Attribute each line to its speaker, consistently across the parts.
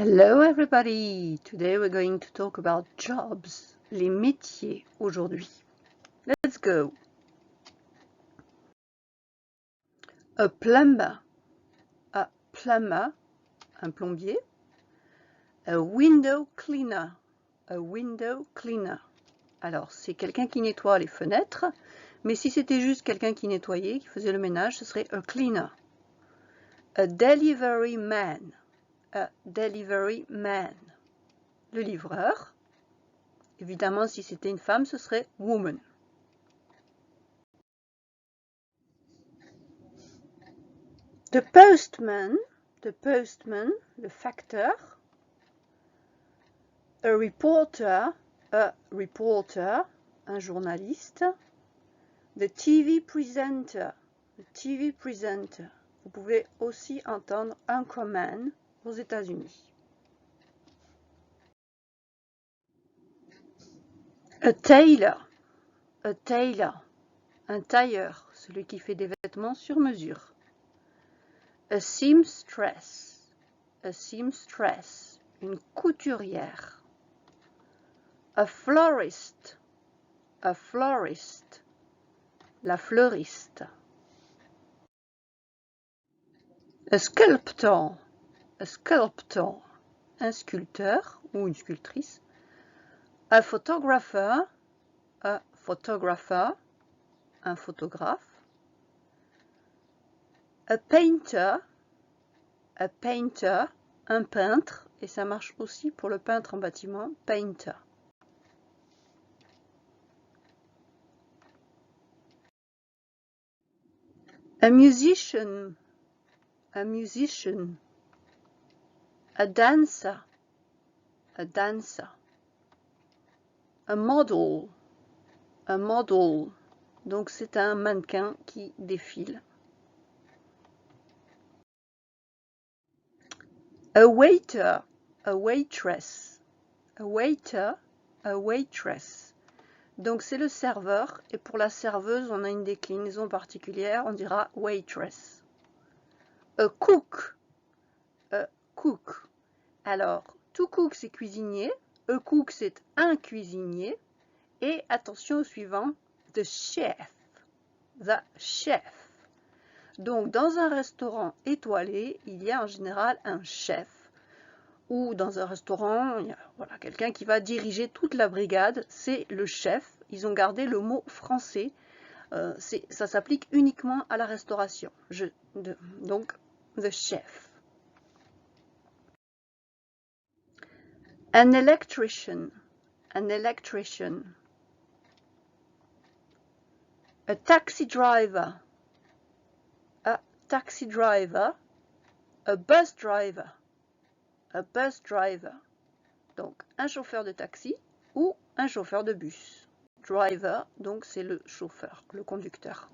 Speaker 1: Hello everybody! Today we're going to talk about jobs, les métiers aujourd'hui. Let's go! A plumber, un plombier. A window cleaner, Alors c'est quelqu'un qui nettoie les fenêtres, mais si c'était juste quelqu'un qui nettoyait, qui faisait le ménage, ce serait a cleaner. A delivery man, le livreur. Évidemment, si c'était une femme, ce serait woman. The postman, le facteur. A reporter, un journaliste. The TV presenter, Vous pouvez aussi entendre anchorman aux États-Unis. A tailor, un tailleur, celui qui fait des vêtements sur mesure. A seamstress, une couturière. A florist, la fleuriste. A sculptor, un sculpteur ou une sculptrice. A photographer, un photographe. A painter, un peintre, et ça marche aussi pour le peintre en bâtiment, painter. A musician, a dancer, a model, donc c'est un mannequin qui défile. A waiter, a waitress, donc c'est le serveur, et pour la serveuse, on a une déclinaison particulière, on dira waitress. A cook, alors to cook c'est cuisinier, a cook c'est un cuisinier, et attention au suivant, the chef. Donc dans un restaurant étoilé, il y a en général un chef, ou dans un restaurant, il y a quelqu'un qui va diriger toute la brigade, c'est le chef. Ils ont gardé le mot français, ça s'applique uniquement à la restauration. Donc, the chef. An electrician. A taxi driver. A bus driver. Donc, un chauffeur de taxi ou un chauffeur de bus. Driver, donc c'est le chauffeur, le conducteur.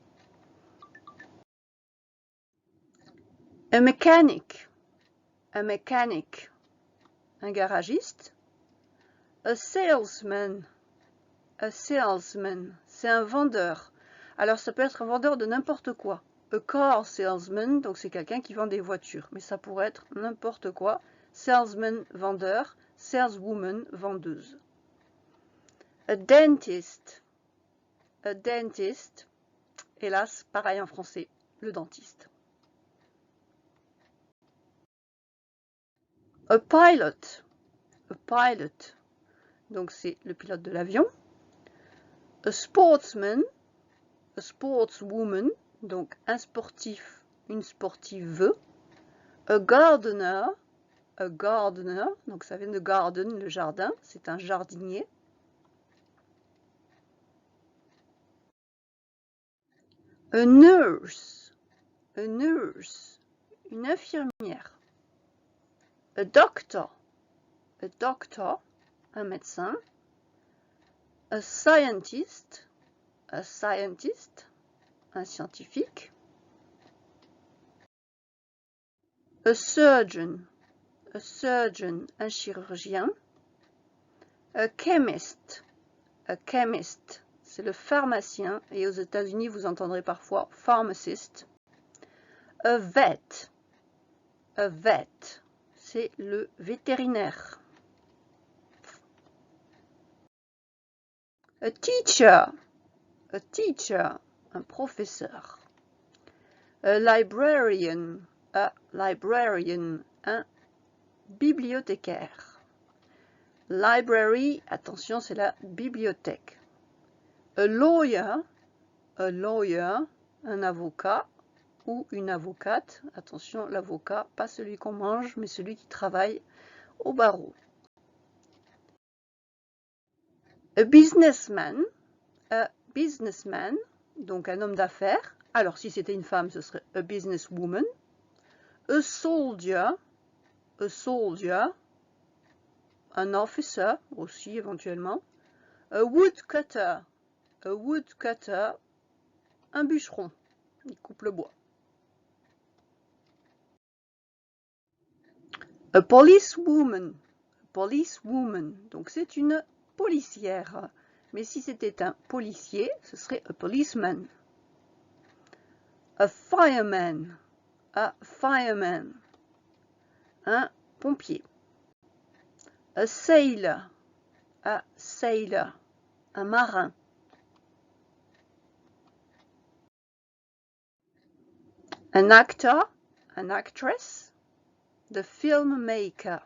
Speaker 1: A mechanic, un garagiste. A salesman, c'est un vendeur. Alors ça peut être un vendeur de n'importe quoi. A car salesman, donc c'est quelqu'un qui vend des voitures, mais ça pourrait être n'importe quoi. Salesman, vendeur. Saleswoman, vendeuse. A dentist, hélas, pareil en français, le dentiste. A pilot, donc c'est le pilote de l'avion. A sportsman, a sportswoman, donc un sportif, une sportive. A gardener, donc ça vient de garden, le jardin, c'est un jardinier. A nurse, une infirmière. A doctor, un médecin. A scientist, un scientifique. A surgeon, un chirurgien. A chemist, c'est le pharmacien, et aux États-Unis vous entendrez parfois pharmacist. A vet, c'est le vétérinaire. A teacher, un professeur. A librarian, un bibliothécaire. Library, attention, c'est la bibliothèque. A lawyer, un avocat ou une avocate. Attention, l'avocat, pas celui qu'on mange, mais celui qui travaille au barreau. A businessman, donc un homme d'affaires. Alors, si c'était une femme, ce serait a businesswoman. A soldier, un officer aussi éventuellement. A woodcutter, un bûcheron, il coupe le bois. A policewoman, donc c'est une policière. Mais si c'était un policier, ce serait a policeman. A fireman, un pompier. A sailor, un marin. An actor, an actress. The filmmaker.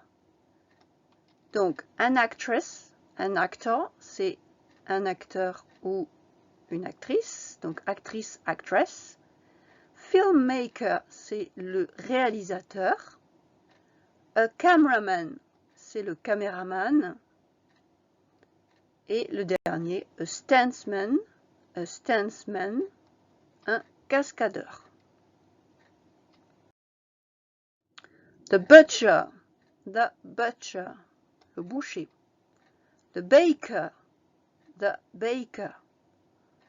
Speaker 1: Donc, un actress, un actor, c'est un acteur ou une actrice. Donc, actrice, actress. Filmmaker, c'est le réalisateur. A cameraman, c'est le caméraman. Et le dernier, a stantsman, un cascadeur. The butcher, le boucher. The baker,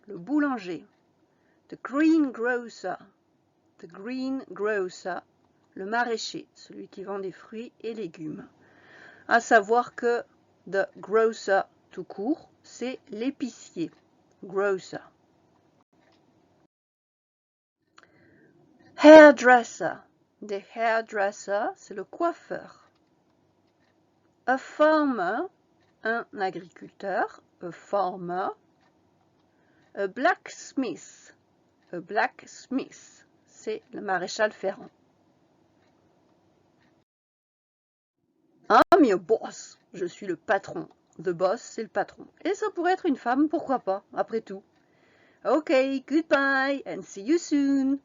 Speaker 1: le boulanger. The greengrocer, le maraîcher, celui qui vend des fruits et légumes. À savoir que the grocer tout court, c'est l'épicier, grocer. Hairdresser, c'est le coiffeur. A farmer, un agriculteur, a farmer. A blacksmith, c'est le maréchal ferrant. I'm your boss, je suis le patron. The boss, c'est le patron. Et ça pourrait être une femme, pourquoi pas, après tout. Okay, goodbye and see you soon.